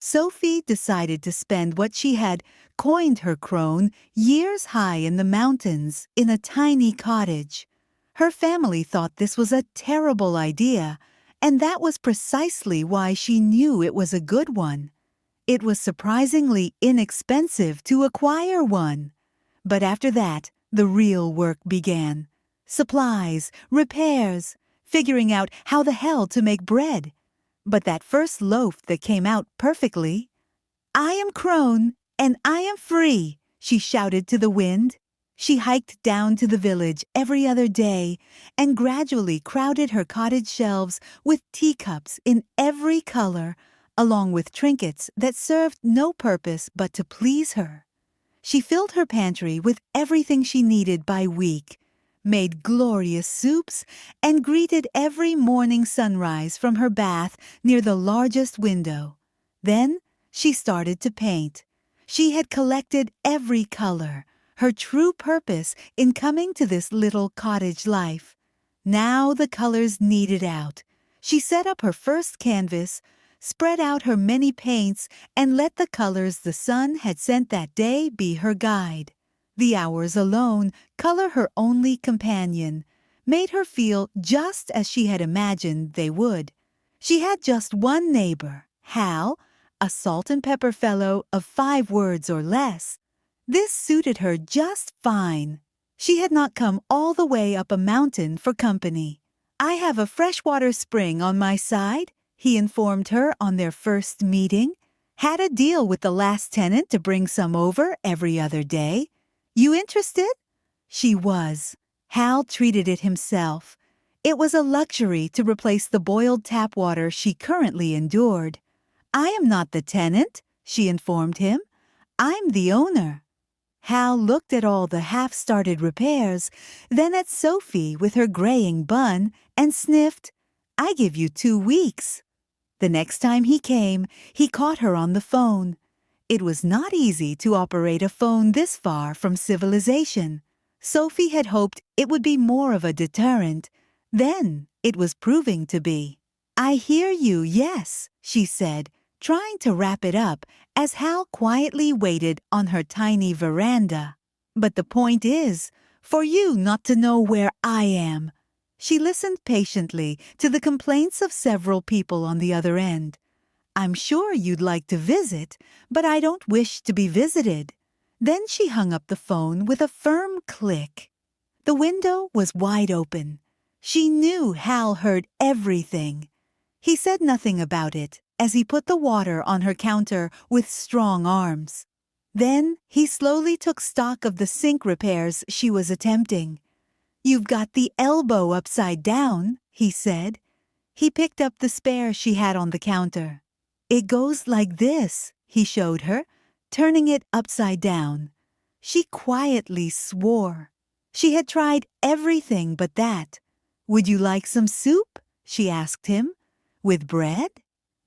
Sophie decided to spend what she had coined her crone years high in the mountains in a tiny cottage. Her family thought this was a terrible idea, and that was precisely why she knew it was a good one. It was surprisingly inexpensive to acquire one. But after that, the real work began. Supplies, repairs, figuring out how the hell to make bread. But that first loaf that came out perfectly. "I am crone, and I am free," she shouted to the wind. She hiked down to the village every other day and gradually crowded her cottage shelves with teacups in every color, along with trinkets that served no purpose but to please her. She filled her pantry with everything she needed by week, made glorious soups, and greeted every morning sunrise from her bath near the largest window. Then she started to paint. She had collected every color, her true purpose in coming to this little cottage life. Now the colors needed out. She set up her first canvas, spread out her many paints, and let the colors the sun had sent that day be her guide. The hours alone, color her only companion, made her feel just as she had imagined they would. She had just one neighbor, Hal, a salt and pepper fellow of 5 words or less. This suited her just fine. She had not come all the way up a mountain for company. "I have a freshwater spring on my side," he informed her on their first meeting. "Had a deal with the last tenant to bring some over every other day. You interested?" She was. Hal treated it himself. It was a luxury to replace the boiled tap water she currently endured. "I am not the tenant," she informed him. "I'm the owner." Hal looked at all the half-started repairs, then at Sophie with her graying bun, and sniffed. "I give you 2 weeks." The next time he came, he caught her on the phone. It was not easy to operate a phone this far from civilization. Sophie had hoped it would be more of a deterrent. Then it was proving to be. "I hear you, yes," she said, trying to wrap it up as Hal quietly waited on her tiny veranda. "But the point is, for you not to know where I am." She listened patiently to the complaints of several people on the other end. "I'm sure you'd like to visit, but I don't wish to be visited." Then she hung up the phone with a firm click. The window was wide open. She knew Hal heard everything. He said nothing about it as he put the water on her counter with strong arms. Then he slowly took stock of the sink repairs she was attempting. "You've got the elbow upside down," he said. He picked up the spare she had on the counter. "It goes like this," he showed her, turning it upside down. She quietly swore. She had tried everything but that. "Would you like some soup?" she asked him. "With bread?"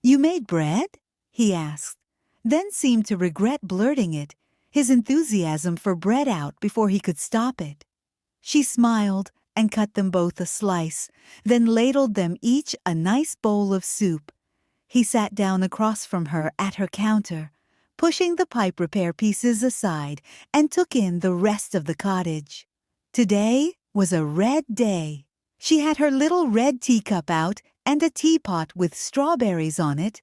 "You made bread?" he asked, then seemed to regret blurting it, his enthusiasm for bread out before he could stop it. She smiled and cut them both a slice, then ladled them each a nice bowl of soup. He sat down across from her at her counter, pushing the pipe repair pieces aside, and took in the rest of the cottage. Today was a red day. She had her little red teacup out and a teapot with strawberries on it,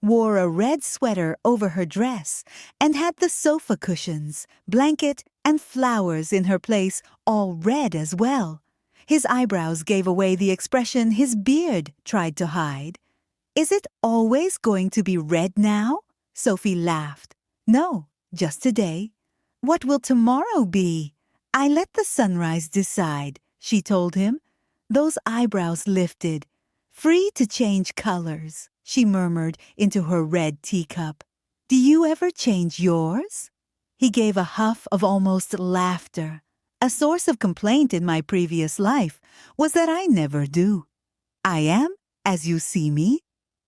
wore a red sweater over her dress, and had the sofa cushions, blanket, and flowers in her place all red as well. His eyebrows gave away the expression his beard tried to hide. "Is it always going to be red now?" Sophie laughed. "No, just today." "What will tomorrow be?" "I let the sunrise decide," she told him. Those eyebrows lifted. "Free to change colors," she murmured into her red teacup. "Do you ever change yours?" He gave a huff of almost laughter. "A source of complaint in my previous life was that I never do. I am as you see me,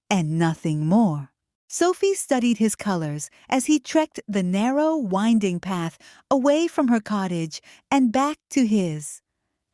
and nothing more." Sophie studied his colors as he trekked the narrow, winding path away from her cottage and back to his.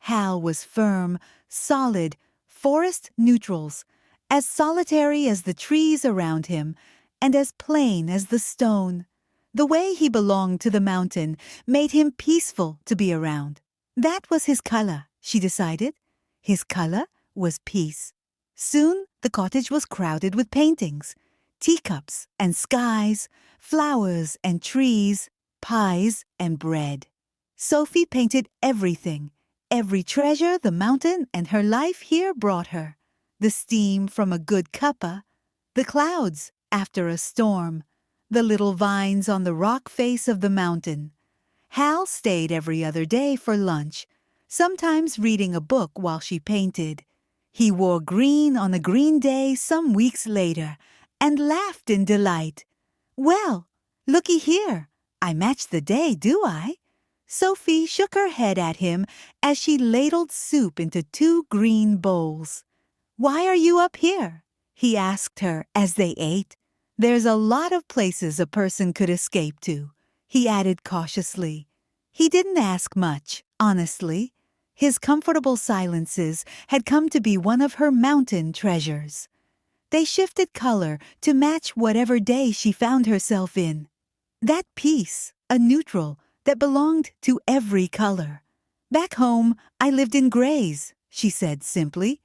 Hal was firm, solid, forest neutrals, as solitary as the trees around him, and as plain as the stone. The way he belonged to the mountain made him peaceful to be around. That was his color, she decided. His color was peace. Soon the cottage was crowded with paintings, teacups and skies, flowers and trees, pies and bread. Sophie painted everything, every treasure the mountain and her life here brought her. The steam from a good cuppa, the clouds after a storm, the little vines on the rock face of the mountain. Hal stayed every other day for lunch, sometimes reading a book while she painted. He wore green on a green day some weeks later and laughed in delight. "Well, looky here, I match the day, do I?" Sophie shook her head at him as she ladled soup into 2 green bowls. "Why are you up here?" he asked her as they ate. "There's a lot of places a person could escape to," he added cautiously. He didn't ask much, honestly. His comfortable silences had come to be one of her mountain treasures. They shifted color to match whatever day she found herself in. That peace, a neutral, that belonged to every color. "Back home, I lived in grays," she said simply.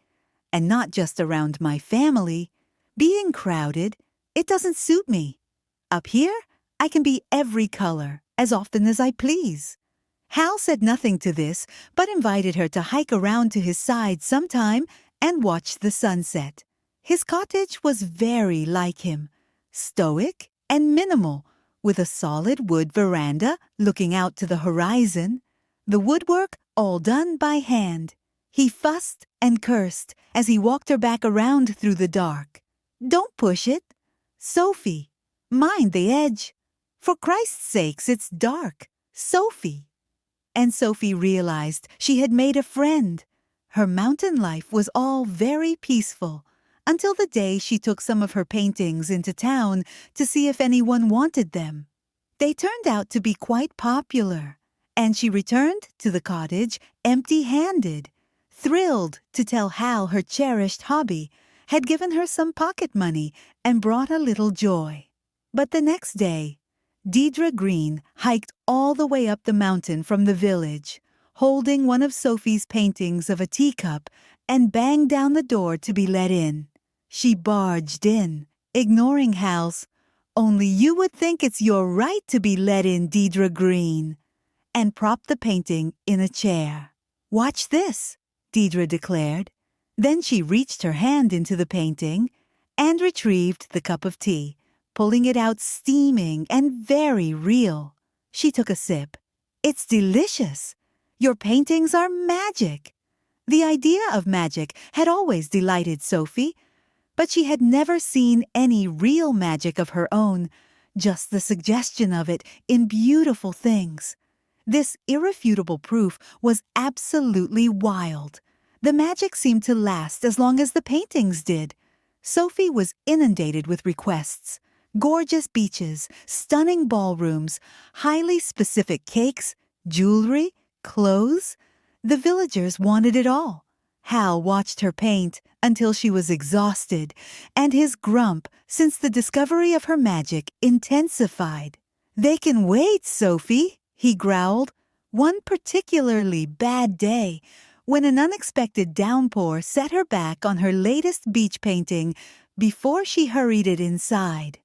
"And not just around my family. Being crowded, it doesn't suit me. Up here, I can be every color, as often as I please." Hal said nothing to this, but invited her to hike around to his side sometime and watch the sunset. His cottage was very like him, stoic and minimal, with a solid wood veranda looking out to the horizon, the woodwork all done by hand. He fussed and cursed as he walked her back around through the dark. "Don't push it. Sophie, mind the edge. For Christ's sakes, it's dark. Sophie." And Sophie realized she had made a friend. Her mountain life was all very peaceful, until the day she took some of her paintings into town to see if anyone wanted them. They turned out to be quite popular, and she returned to the cottage empty-handed, thrilled to tell Hal her cherished hobby had given her some pocket money and brought a little joy. But the next day, Deidre Green hiked all the way up the mountain from the village, holding one of Sophie's paintings of a teacup, and banged down the door to be let in. She barged in, ignoring Hal's, "Only you would think it's your right to be let in, Deidre Green," and propped the painting in a chair. "Watch this," Deidre declared. Then she reached her hand into the painting and retrieved the cup of tea, pulling it out steaming and very real. She took a sip. "It's delicious. Your paintings are magic." The idea of magic had always delighted Sophie, but she had never seen any real magic of her own, just the suggestion of it in beautiful things. This irrefutable proof was absolutely wild. The magic seemed to last as long as the paintings did. Sophie was inundated with requests. Gorgeous beaches, stunning ballrooms, highly specific cakes, jewelry, clothes. The villagers wanted it all. Hal watched her paint until she was exhausted, and his grump since the discovery of her magic intensified. "They can wait, Sophie," he growled. One particularly bad day, when an unexpected downpour set her back on her latest beach painting before she hurried it inside.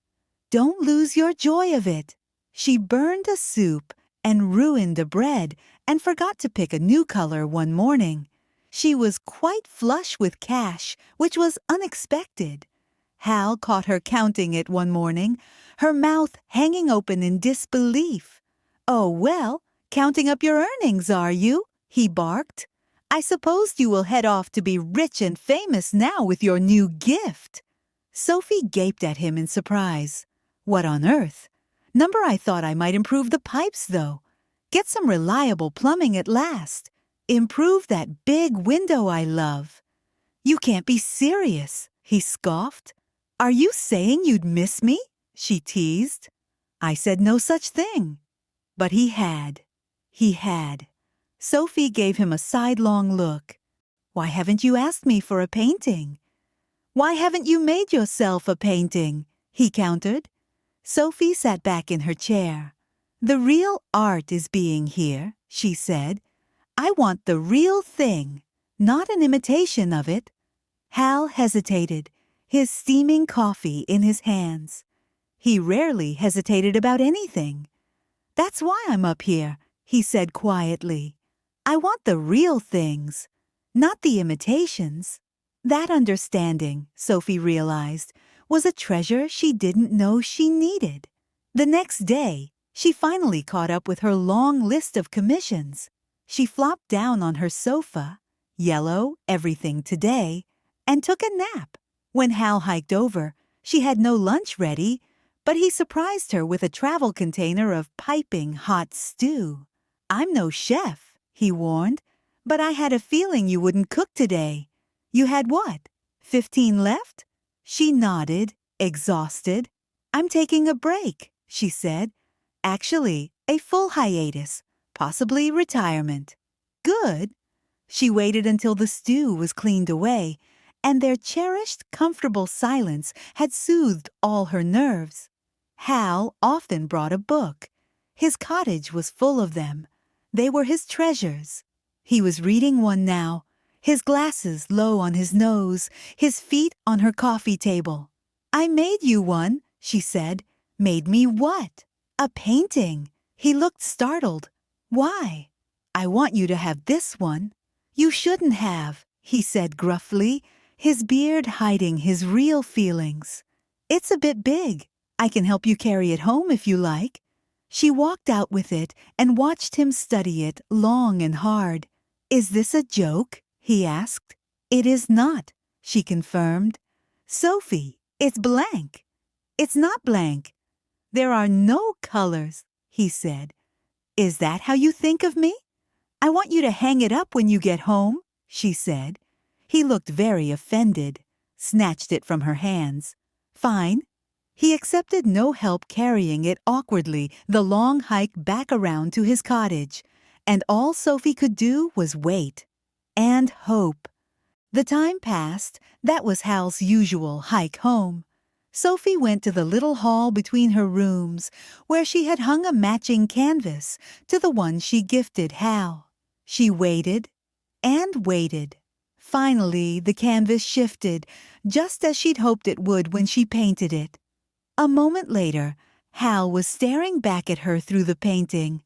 "Don't lose your joy of it." She burned a soup and ruined a bread and forgot to pick a new color one morning. She was quite flush with cash, which was unexpected. Hal caught her counting it one morning, her mouth hanging open in disbelief. "Oh, well, counting up your earnings, are you?" he barked. "I suppose you will head off to be rich and famous now with your new gift." Sophie gaped at him in surprise. "What on earth? Number, I thought I might improve the pipes, though. Get some reliable plumbing at last. Improve that big window I love." "You can't be serious," he scoffed. "Are you saying you'd miss me?" she teased. "I said no such thing." But he had. He had. Sophie gave him a sidelong look. "Why haven't you asked me for a painting?" "Why haven't you made yourself a painting?" he countered. Sophie sat back in her chair. The real art is being here, she said. I want the real thing, not an imitation of it. Hal hesitated, his steaming coffee in his hands. He rarely hesitated about anything. That's why I'm up here, he said quietly. I want the real things, not the imitations. That understanding, Sophie realized, was a treasure she didn't know she needed. The next day, she finally caught up with her long list of commissions. She flopped down on her sofa, yellow, everything today, and took a nap. When Hal hiked over, she had no lunch ready, but he surprised her with a travel container of piping hot stew. I'm no chef, he warned, but I had a feeling you wouldn't cook today. You had what? 15 left? She nodded, exhausted. I'm taking a break, she said. Actually, a full hiatus, possibly retirement. Good. She waited until the stew was cleaned away, and their cherished, comfortable silence had soothed all her nerves. Hal often brought a book. His cottage was full of them. They were his treasures. He was reading one now, his glasses low on his nose, his feet on her coffee table. I made you one, she said. Made me what? A painting. He looked startled. Why? I want you to have this one. You shouldn't have, he said gruffly, his beard hiding his real feelings. It's a bit big. I can help you carry it home if you like. She walked out with it and watched him study it long and hard. Is this a joke? He asked. It is not, she confirmed. Sophie, it's blank. It's not blank. There are no colors, he said. Is that how you think of me? I want you to hang it up when you get home, she said. He looked very offended, snatched it from her hands. Fine. He accepted no help carrying it awkwardly the long hike back around to his cottage, and all Sophie could do was wait and hope. The time passed. That was Hal's usual hike home. Sophie went to the little hall between her rooms, where she had hung a matching canvas to the one she gifted Hal. She waited and waited. Finally, the canvas shifted, just as she'd hoped it would when she painted it. A moment later, Hal was staring back at her through the painting,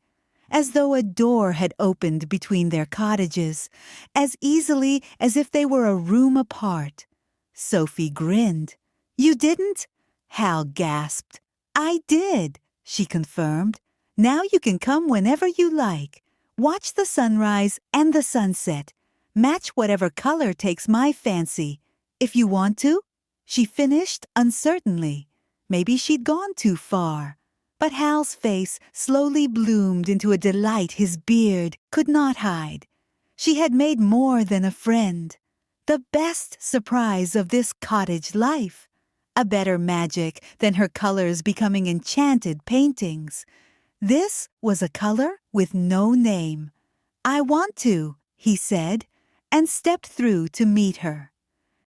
as though a door had opened between their cottages, as easily as if they were a room apart. Sophie grinned. You didn't? Hal gasped. I did, she confirmed. Now you can come whenever you like. Watch the sunrise and the sunset. Match whatever color takes my fancy. If you want to, she finished uncertainly. Maybe she'd gone too far. But Hal's face slowly bloomed into a delight his beard could not hide. She had made more than a friend. The best surprise of this cottage life. A better magic than her colors becoming enchanted paintings. This was a color with no name. I want to, he said, and stepped through to meet her.